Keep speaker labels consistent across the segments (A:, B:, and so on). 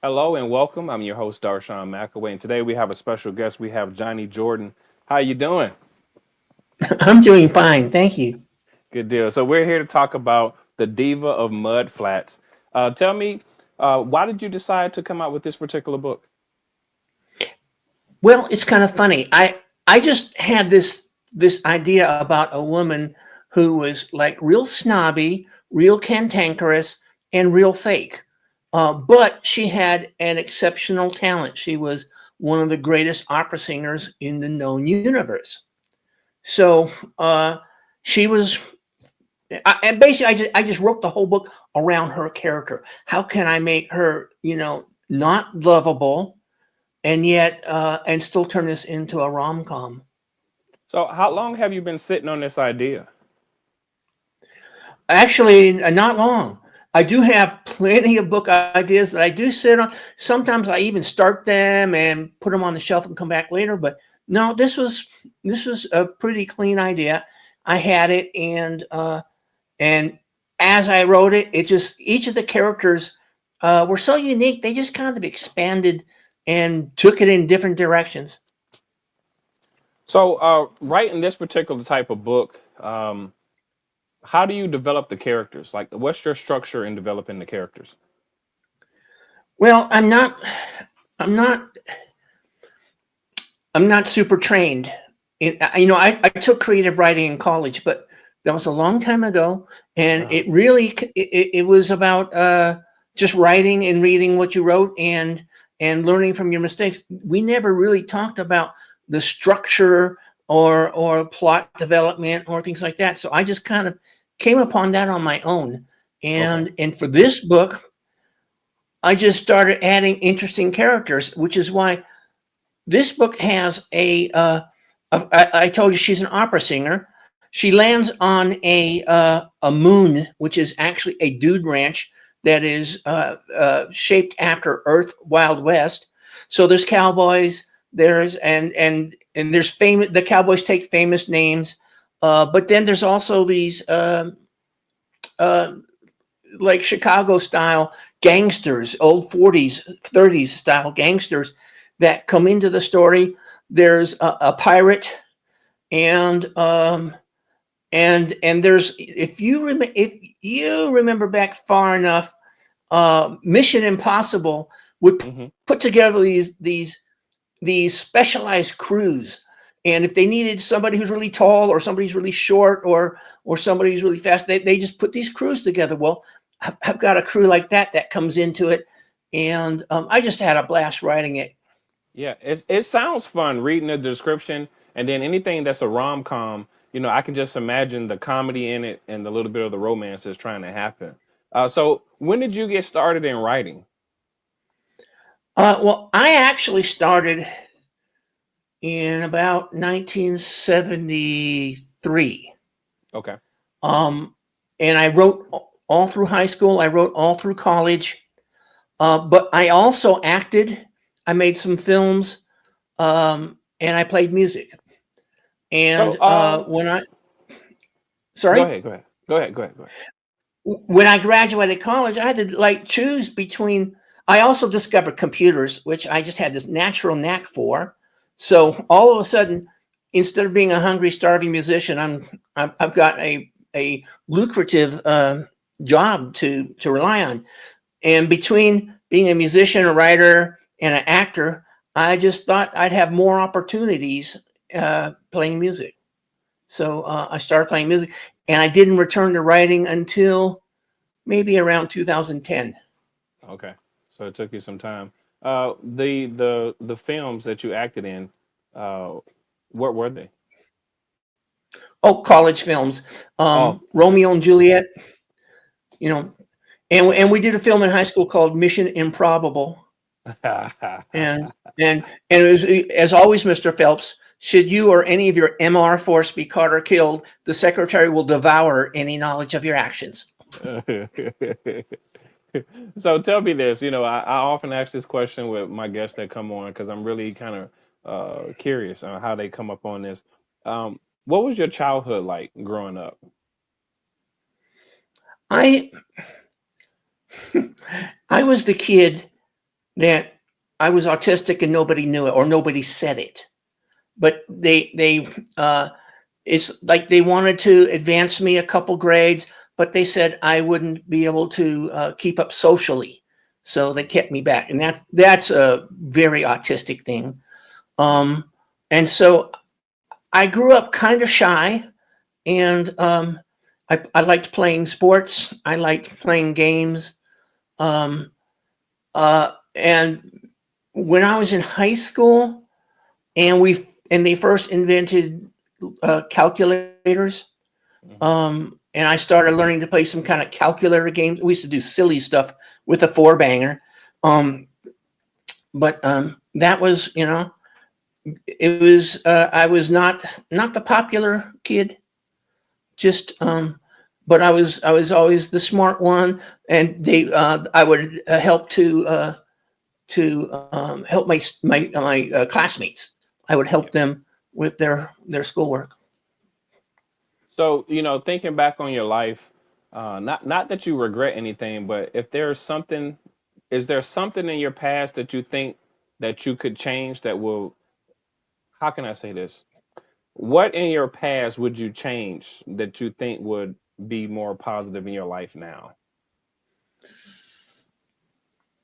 A: Hello and welcome. I'm your host Darshawn McAway, and today we have a special guest. We have Jonni Jordyn. How you doing?
B: I'm doing fine, thank you.
A: Good deal. So we're here to talk about the Diva of Mud Flats. Tell me, why did you decide to come out with this particular book?
B: Well, it's kind of funny. I just had this idea about a woman who was like real snobby, real cantankerous, and real fake. But she had an exceptional talent. She was one of the greatest opera singers in the known universe. So she was, and basically, I just wrote the whole book around her character. How can I make her, not lovable, and yet and still turn this into a rom-com?
A: So how long have you been sitting on this idea?
B: Actually, not long. I do have plenty of book ideas that I do sit on. Sometimes I even start them and put them on the shelf and come back later, but no, this was a pretty clean idea. I had it, and as I wrote it, it just each of the characters were so unique. They just kind of expanded and took it in different directions.
A: So writing this particular type of book, how do you develop the characters? Like, what's your structure in developing the characters?
B: Well, I'm not I'm not super trained. I took creative writing in college, but that was a long time ago, and
A: Uh,
B: it was about just writing and reading what you wrote and learning from your mistakes. We never really talked about the structure or plot development or things like that. So I just kind of came upon that on my own,
A: okay.
B: and for this book, I just started adding interesting characters, which is why this book has I told you she's an opera singer. She lands on a moon, which is actually a dude ranch that is shaped after Earth Wild West. So there's cowboys. There's and there's famous. The cowboys take famous names, but then there's also these uh, like Chicago style gangsters, old 40s, 30s style gangsters that come into the story. There's a pirate, and there's if you remember back far enough, Mission Impossible would
A: Hmm.
B: put together these specialized crews. And if they needed somebody who's really tall or somebody who's really short or somebody who's really fast, they just put these crews together. Well, I've got a crew like that comes into it, and I just had a blast writing it.
A: Yeah, it sounds fun reading the description, and then anything that's a rom com. I can just imagine the comedy in it and the little bit of the romance that's trying to happen. So, when did you get started in writing?
B: Well, I actually started in about 1973.
A: Okay.
B: Um, and I wrote all through high school. I wrote all through college. But I also acted. I made some films, and I played music.
A: So,
B: And when I
A: go
B: sorry,
A: ahead, go ahead, go ahead, go ahead, go ahead.
B: when I graduated college, I had to like choose between. I also discovered computers, which I just had this natural knack for. So all of a sudden, instead of being a hungry, starving musician, I've got a lucrative job to rely on. And between being a musician, a writer, and an actor, I just thought I'd have more opportunities playing music. So I started playing music, and I didn't return to writing until maybe around 2010.
A: Okay. So it took you some time. The films that you acted in, uh, what were they?
B: Oh, college films,
A: Oh.
B: Romeo and Juliet, you know, and we did a film in high school called Mission Improbable, and and it was, as always, Mr. Phelps. Should you or any of your MR force be caught or killed, the secretary will devour any knowledge of your actions.
A: So tell me this. I often ask this question with my guests that come on because I'm really kind of curious on how they come up on this. What was your childhood like growing up?
B: I I was the kid that I was autistic and nobody knew it or nobody said it. But it's like they wanted to advance me a couple grades, but they said I wouldn't be able to keep up socially, so they kept me back, and that's a very autistic thing.
A: Yeah.
B: And so I grew up kind of shy, and I liked playing sports. I liked playing games. Um, and when I was in high school, and they first invented calculators,
A: Hmm.
B: and I started learning to play some kind of calculator games. We used to do silly stuff with a four banger, um, but that was, it was I was not the popular kid, just but I was always the smart one, and they I would help to help my classmates. I would
A: Yeah.
B: help them with their schoolwork.
A: So, thinking back on your life, not that you regret anything, but if there's something, is there something in your past that you think that you could change that will, how can I say this? What in your past would you change that you think would be more positive in your life now?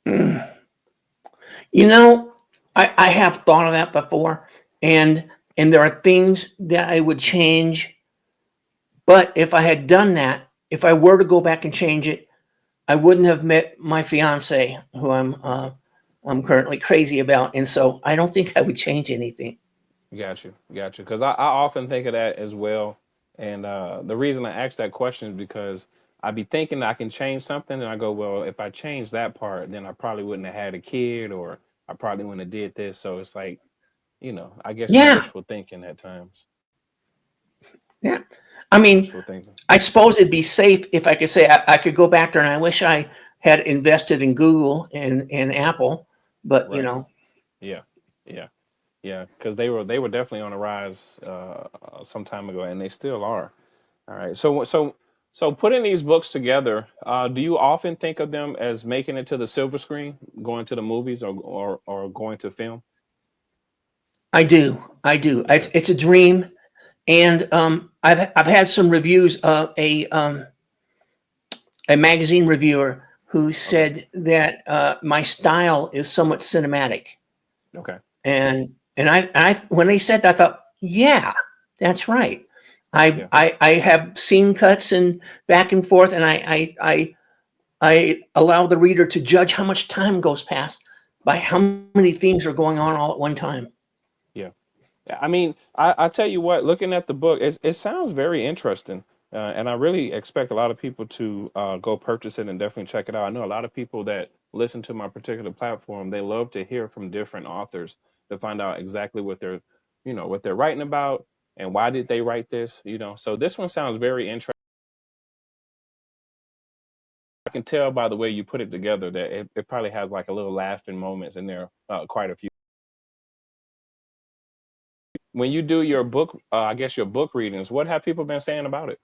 B: Mm. You know, I have thought of that before, and there are things that I would change. But if I had done that, if I were to go back and change it, I wouldn't have met my fiance, who I'm currently crazy about, and so I don't think I would change anything.
A: Got you. Because I often think of that as well. And the reason I ask that question is because I be thinking I can change something, and I go, well, if I change that part, then I probably wouldn't have had a kid, or I probably wouldn't have did this. So it's like, I guess it's
B: Yeah,
A: wishful thinking at times.
B: yeah. I mean,
A: Wishful thinking.
B: I suppose it'd be safe if I could say I could go back there, and I wish I had invested in Google and Apple, but
A: Right. Yeah. Yeah. Yeah. Because they were definitely on the rise some time ago, and they still are. All right. So putting these books together, do you often think of them as making it to the silver screen, going to the movies, or going to film?
B: I do, I do.
A: Okay.
B: It's a dream, and I've had some reviews. A magazine reviewer who
A: Okay.
B: said that my style is somewhat cinematic,
A: Okay.
B: and I when they said that, I thought, yeah, that's right. I
A: Yeah.
B: I, I have scene cuts and back and forth, and I allow the reader to judge how much time goes past by how many things are going on all at one time.
A: Yeah. Yeah, I mean, I tell you what, looking at the book, it sounds very interesting, and I really expect a lot of people to go purchase it and definitely check it out. I know a lot of people that listen to my particular platform, they love to hear from different authors to find out exactly what they're writing about and why did they write this. So this one sounds very interesting. I can tell by the way you put it together that it probably has like a little laughing moments in there, quite a few. When you do your book, I guess your book readings, what have people been saying about it?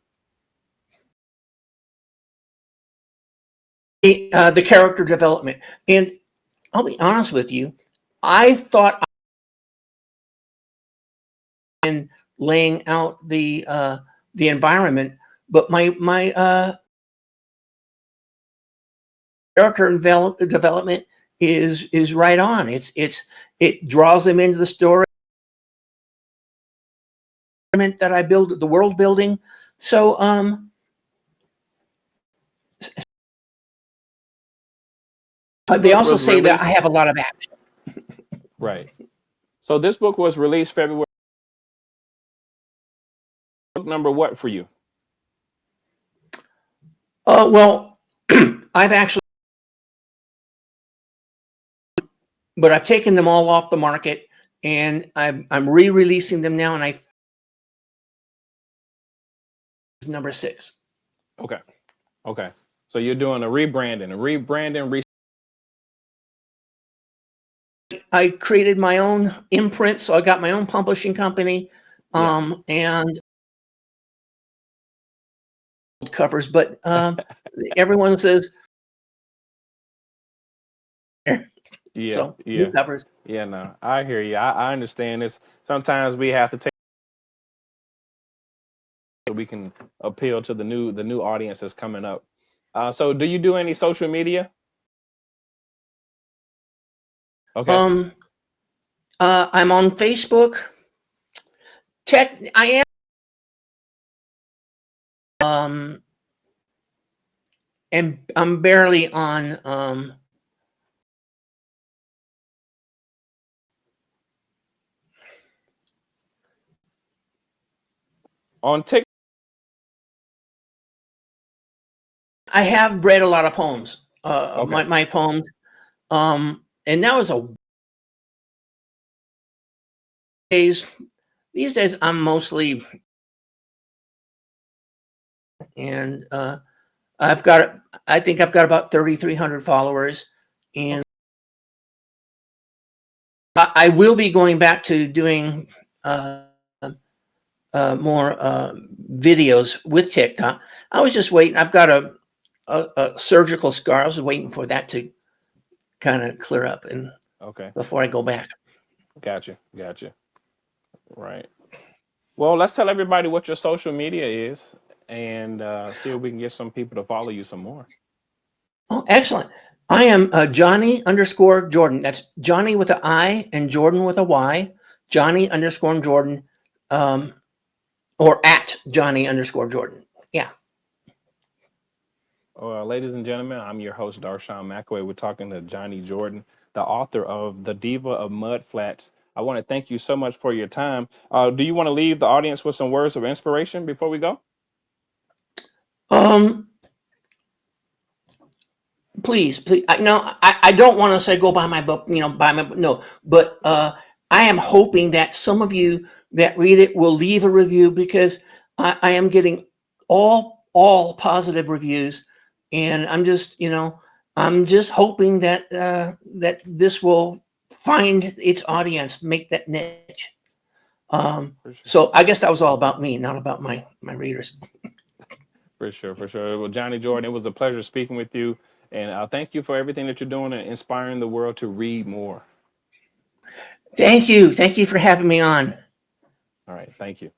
B: The character development, and I'll be honest with you, I thought in laying out the environment, but my character development is right on. It draws them into the story that I build, the world building. So
A: This
B: they
A: book
B: also
A: was
B: say that I
A: released,
B: have a lot of action.
A: right. So this book was released February. Book number what for you?
B: Well, I've actually, but I've taken them all off the market, and I'm re-releasing them now, and I number 6.
A: Okay. Okay. So you're doing a rebranding.
B: I created my own imprint, so I got my own publishing company,
A: Yeah.
B: and covers. But everyone says
A: Yeah,
B: So new
A: yeah,
B: covers.
A: yeah. No, I hear you. I understand this. Sometimes we have to take so we can appeal to the new audience that's coming up. So, do you do any social media? Okay,
B: Um, I'm on Facebook. I am um, and I'm barely on
A: on TikTok.
B: I have read a lot of poems.
A: Okay,
B: My poems. And that was a days. These days, I'm mostly and I've got. I think I've got about 3,300 followers, and I will be going back to doing more videos with TikTok. I was just waiting. I've got a surgical scar. I was waiting for that to kind of clear up and
A: okay,
B: before I go back.
A: gotcha, gotcha. Right. Well, let's tell everybody what your social media is, and see if we can get some people to follow you some more.
B: Oh, excellent. I am Jonni_Jordyn. That's Johnny with an I and Jordan with a Y. Johnny_Jordyn, um, or at Johnny_Jordyn. Yeah.
A: Ladies and gentlemen, I'm your host, Darshawn McAway. We're talking to Jonni Jordyn, the author of The Diva of Mud Flats. I want to thank you so much for your time. Do you want to leave the audience with some words of inspiration before we go?
B: Um, please. I don't want to say go buy my book. Buy my book. No, but I am hoping that some of you that read it will leave a review because I am getting all positive reviews, and I'm just hoping that that this will find its audience, make that niche.
A: For sure.
B: So I guess that was all about me, not about my readers.
A: For sure, for sure. Well, Jonni Jordyn, it was a pleasure speaking with you. And thank you for everything that you're doing and inspiring the world to read more.
B: Thank you for having me on.
A: All right. Thank you.